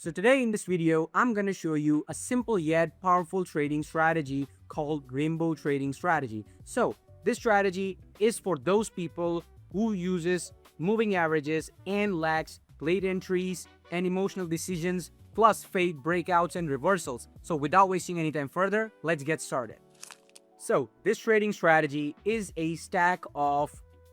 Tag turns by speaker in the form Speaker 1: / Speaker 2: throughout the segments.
Speaker 1: So today in this video, I'm going to show you a simple yet powerful trading strategy called Rainbow trading strategy. So this strategy is for those people who uses moving averages and lacks late entries and emotional decisions plus fade breakouts and reversals. So without wasting any time further, let's get started. So this trading strategy is a stack of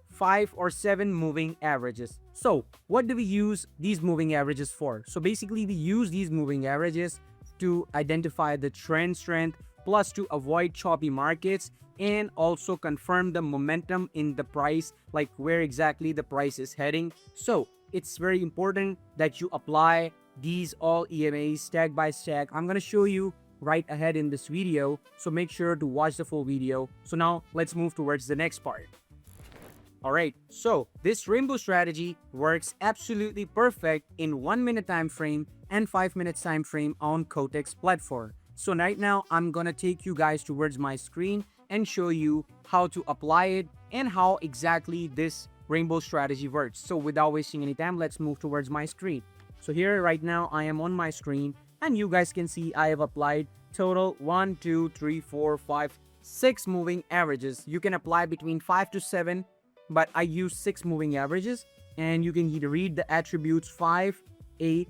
Speaker 1: 5 or 7 moving averages. So what do we use these moving averages for? So basically we use these moving averages to identify the trend strength, plus to avoid choppy markets, and also confirm the momentum in the price, like where exactly the price is heading. So it's very important that you apply these all EMAs stack by stack. I'm going to show you right ahead in this video, so make sure to watch the full video. So now let's move towards the next part. Alright, so this rainbow strategy works absolutely perfect in 1 minute time frame and 5 minutes time frame on Kotek's platform. So right now I'm gonna take you guys towards my screen and show you how to apply it and how exactly this rainbow strategy works. So without wasting any time, let's move towards my screen. So here right now I am on my screen and you guys can see I have applied total 1, 2, 3, 4, 5, 6 moving averages. You can apply between 5 to 7, but I use 6 moving averages, and you can read the attributes 5, 8,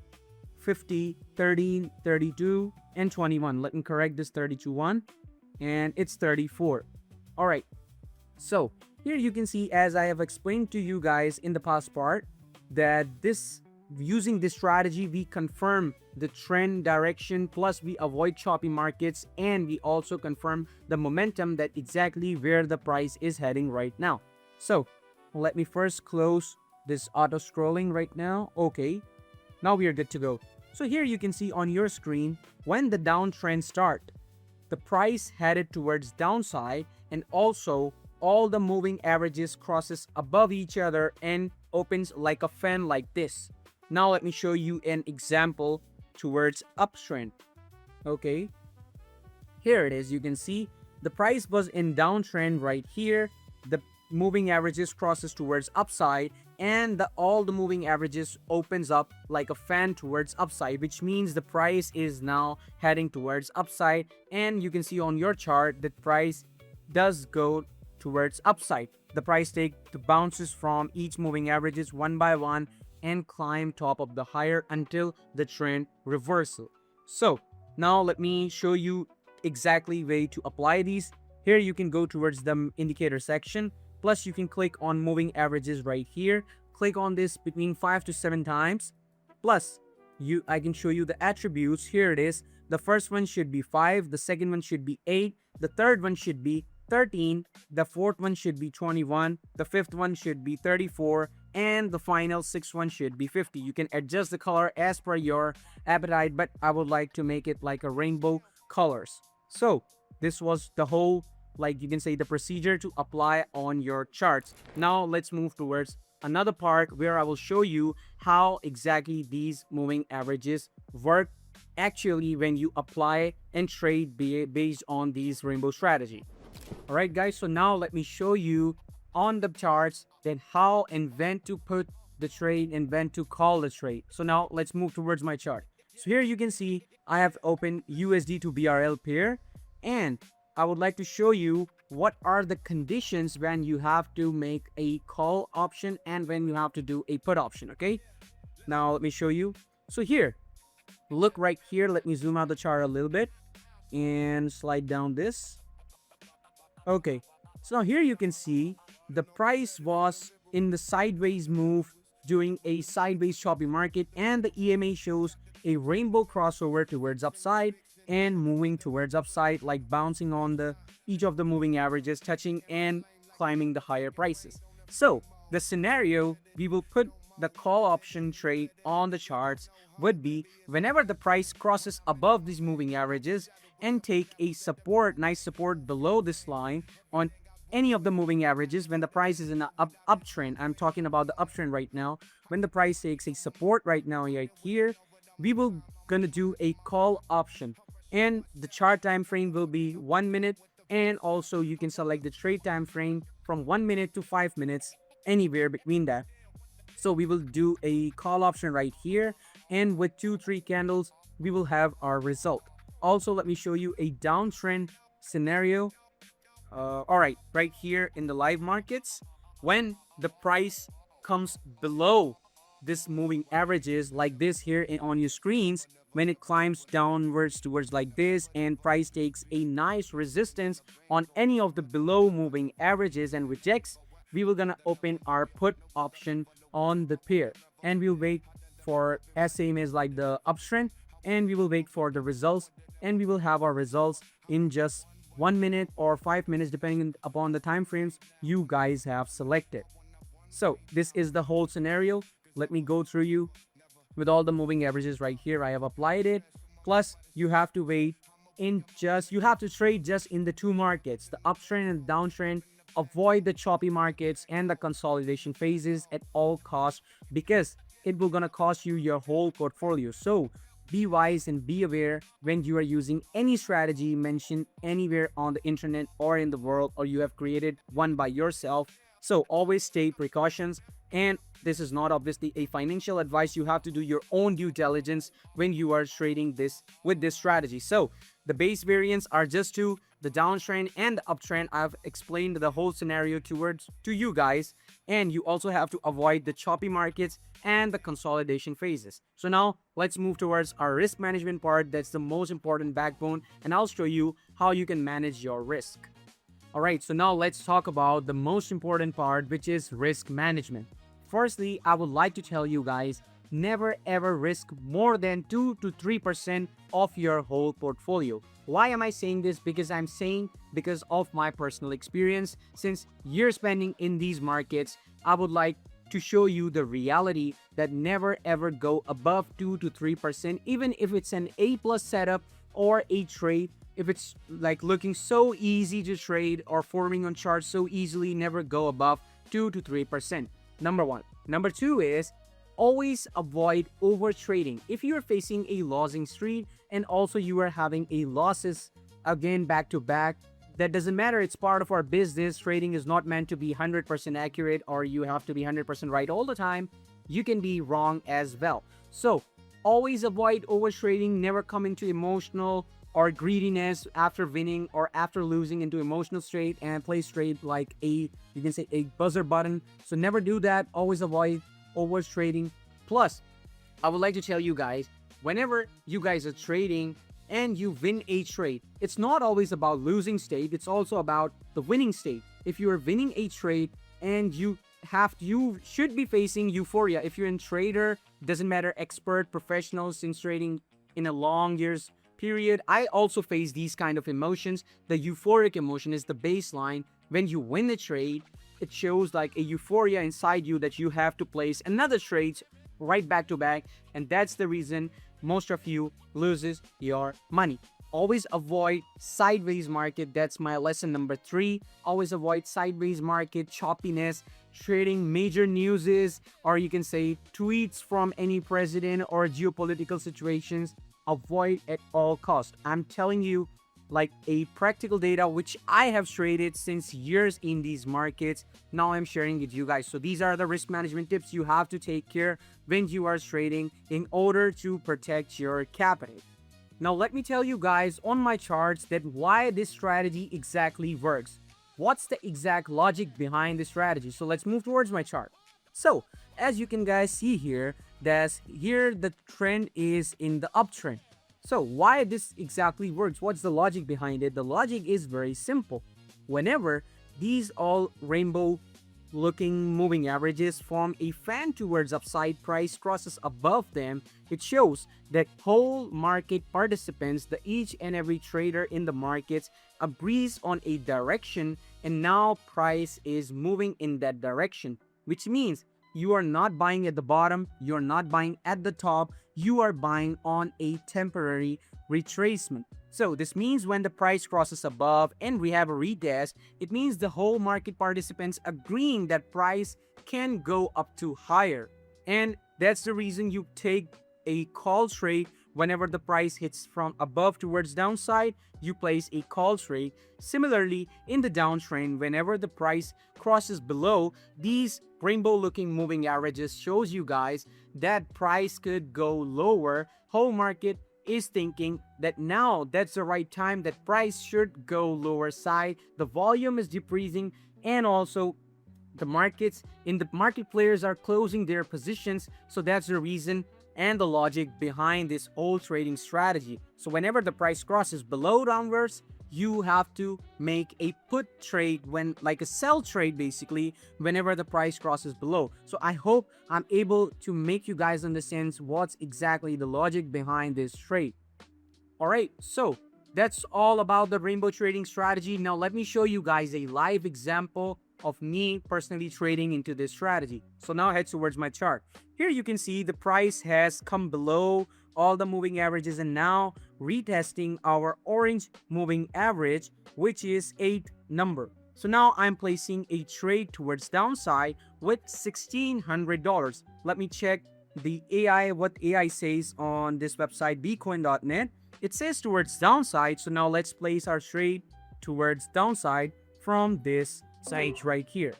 Speaker 1: 50, 13, 32, and 21. Let me correct this 32 one, and it's 34. All right, so here you can see, as I have explained to you guys in the past part, that using this strategy we confirm the trend direction, plus we avoid choppy markets, and we also confirm the momentum, that exactly where the price is heading right now. So let me first close this auto scrolling right now. Okay, now we are good to go. So here you can see on your screen, when the downtrend start, the price headed towards downside, and also all the moving averages crosses above each other and opens like a fan like this. Now let me show you an example towards uptrend. Okay, here it is. You can see the price was in downtrend right here. The moving averages crosses towards upside, and all the moving averages opens up like a fan towards upside, which means the price is now heading towards upside. And you can see on your chart that price does go towards upside. The price take the bounces from each moving averages one by one and climb top of the higher until the trend reversal. So now let me show you exactly way to apply these. Here you can go towards the indicator section, plus you can click on moving averages right here. Click on this between 5 to 7 times, plus I can show you the attributes. Here it is. The first one should be 5, the second one should be 8, the third one should be 13, the fourth one should be 21, the fifth one should be 34, and the final sixth one should be 50. You can adjust the color as per your appetite, but I would like to make it like a rainbow colors. So this was the whole, like you can say, the procedure to apply on your charts. Now let's move towards another part where I will show you how exactly these moving averages work actually when you apply and trade based on these rainbow strategy. All right guys, so now let me show you on the charts then how and when to put the trade and when to call the trade. So now let's move towards my chart. So here you can see I have opened USD to BRL pair, and I would like to show you what are the conditions when you have to make a call option and when you have to do a put option. Okay, now let me show you. So here, look right here. Let me zoom out the chart a little bit and slide down this. Okay, so now here you can see the price was in the sideways move doing a sideways choppy market, and the EMA shows a rainbow crossover towards upside and moving towards upside, like bouncing on each of the moving averages, touching and climbing the higher prices. So the scenario we will put the call option trade on the charts would be whenever the price crosses above these moving averages and take a support, nice support below this line on any of the moving averages. When the price is in an uptrend, I'm talking about the uptrend right now, when the price takes a support right now right here, we will gonna do a call option, and the chart time frame will be 1 minute, and also you can select the trade time frame from 1 minute to 5 minutes, anywhere between that. So we will do a call option right here. and with 2-3 candles we will have our result. Also, let me show you a downtrend scenario. All right, right here in the live markets, when the price comes below this moving averages like this here on your screens, when it climbs downwards towards like this and price takes a nice resistance on any of the below moving averages and rejects, we will gonna open our put option on the pair, and we'll wait for as same as like the uptrend, and we will wait for the results, and we will have our results in just 1 minute or 5 minutes depending upon the time frames you guys have selected. So this is the whole scenario. Let me go through you with all the moving averages right here. I have applied it. Plus, you have to wait you have to trade just in the two markets, the uptrend and downtrend. Avoid the choppy markets and the consolidation phases at all costs, because it will gonna cost you your whole portfolio. So be wise and be aware when you are using any strategy mentioned anywhere on the internet or in the world, or you have created one by yourself. So always take precautions, and this is not obviously a financial advice. You have to do your own due diligence when you are trading this with this strategy. So the base variants are just two, the downtrend and the uptrend. I've explained the whole scenario to you guys, and you also have to avoid the choppy markets and the consolidation phases. So now let's move towards our risk management part. That's the most important backbone, and I'll show you how you can manage your risk. All right, so now let's talk about the most important part, which is risk management. Firstly, I would like to tell you guys, never ever risk more than 2 to 3% of your whole portfolio. Why am I saying this? Because I'm saying because of my personal experience. Since years spending in these markets, I would like to show you the reality that never ever go above 2 to 3%, even if it's an A plus setup or a trade. If it's like looking so easy to trade or forming on charts so easily, never go above 2 to 3%. Number one. Number two is always avoid over trading. If you're facing a losing streak and also you are having a losses again back to back, that doesn't matter. It's part of our business. Trading is not meant to be 100% accurate, or you have to be 100% right all the time. You can be wrong as well. So always avoid over trading. Never come into emotional or greediness after winning or after losing into emotional state and play straight like you can say a buzzer button. So never do that. Always avoid over trading. Plus, I would like to tell you guys, whenever you guys are trading and you win a trade, it's not always about losing state. It's also about the winning state. If you are winning a trade and you should be facing euphoria. If you're in trader, doesn't matter, expert, professional, since trading in a long years period, I also face these kind of emotions. The euphoric emotion is the baseline. When you win the trade, it shows like a euphoria inside you that you have to place another trade right back to back, and that's the reason most of you loses your money. Always avoid sideways market. That's my lesson number 3. Always avoid sideways market, choppiness, trading major newses, or you can say tweets from any president or geopolitical situations. Avoid at all costs. I'm telling you like a practical data which I have traded since years in these markets. Now I'm sharing it with you guys. So these are the risk management tips you have to take care when you are trading in order to protect your capital. Now let me tell you guys on my charts that why this strategy exactly works. What's the exact logic behind this strategy? So let's move towards my chart. So as you can guys see here, the trend is in the uptrend. So why this exactly works? What's the logic behind it? The logic is very simple. Whenever these all rainbow looking moving averages form a fan towards upside, price crosses above them, it shows that whole market participants, the each and every trader in the markets agrees on a direction, and now price is moving in that direction, which means you are not buying at the bottom, you're not buying at the top, you are buying on a temporary retracement. So this means when the price crosses above and we have a retest, it means the whole market participants agreeing that price can go up to higher. And that's the reason you take a call trade whenever the price hits from above towards downside, you place a call trade. Similarly, in the downtrend, whenever the price crosses below these rainbow looking moving averages, shows you guys that price could go lower. Whole market is thinking that now that's the right time that price should go lower side. The volume is decreasing, and also the market players are closing their positions. So that's the reason and the logic behind this whole trading strategy. So whenever the price crosses below downwards, you have to make a put trade, when like a sell trade basically, whenever the price crosses below. So I hope I'm able to make you guys understand what's exactly the logic behind this trade. All right, so that's all about the rainbow trading strategy. Now let me show you guys a live example of me personally trading into this strategy. So now head towards my chart. Here you can see the price has come below all the moving averages and now retesting our orange moving average, which is 8 number. So now I'm placing a trade towards downside with $1,600. Let me check the AI, what AI says on this website, bcoin.net. It says towards downside. So now let's place our trade towards downside from this site right here.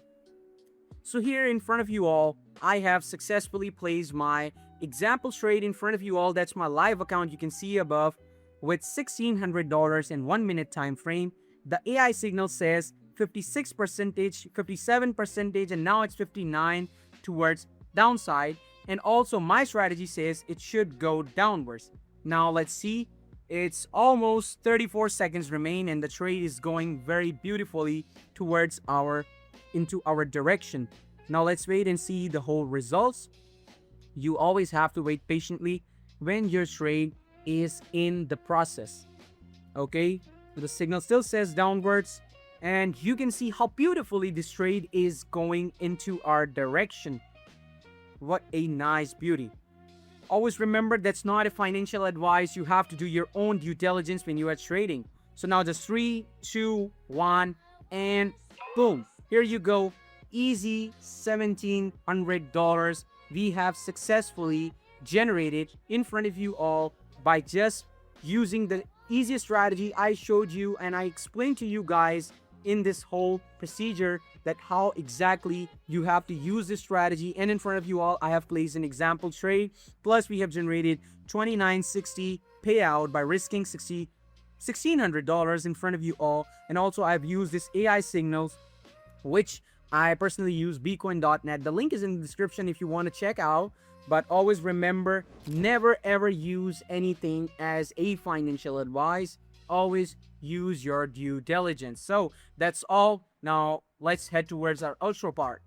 Speaker 1: So here in front of you all, I have successfully placed my example trade in front of you all. That's my live account you can see above with $1,600 in 1 minute time frame. The AI signal says 56%, 57%, and now it's 59 towards downside. And also my strategy says it should go downwards. Now let's see. It's almost 34 seconds remain and the trade is going very beautifully towards into our direction. Now let's wait and see the whole results. You always have to wait patiently when your trade is in the process. Okay, the signal still says downwards and you can see how beautifully this trade is going into our direction. What a nice beauty. Always remember, that's not a financial advice. You have to do your own due diligence when you are trading. So now just 3, 2, 1, and boom. Here you go. Easy $1,700 we have successfully generated in front of you all by just using the easiest strategy I showed you and I explained to you guys in this whole procedure that how exactly you have to use this strategy. And in front of you all, I have placed an example trade. Plus, we have generated $2,960 payout by risking $1,600 in front of you all. And also, I've used this AI signals, which I personally use bcoin.net. The link is in the description if you want to check out. But always remember, never ever use anything as a financial advice. Always use your due diligence. So that's all. Now let's head towards our outro part.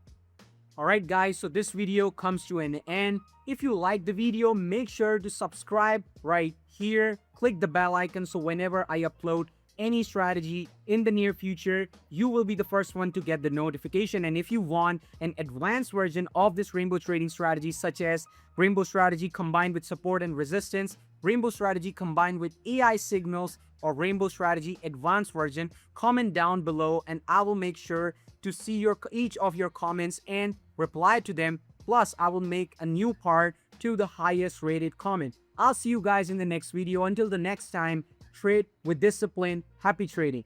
Speaker 1: Alright guys, so this video comes to an end. If you like the video, make sure to subscribe right here. Click the bell icon so whenever I upload any strategy in the near future, you will be the first one to get the notification. And if you want an advanced version of this rainbow trading strategy, such as rainbow strategy combined with support and resistance, rainbow strategy combined with AI signals, or rainbow strategy advanced version, comment down below and I will make sure to see each of your comments and reply to them. Plus, I will make a new part to the highest rated comment. I'll see you guys in the next video. Until the next time, trade with discipline. Happy trading.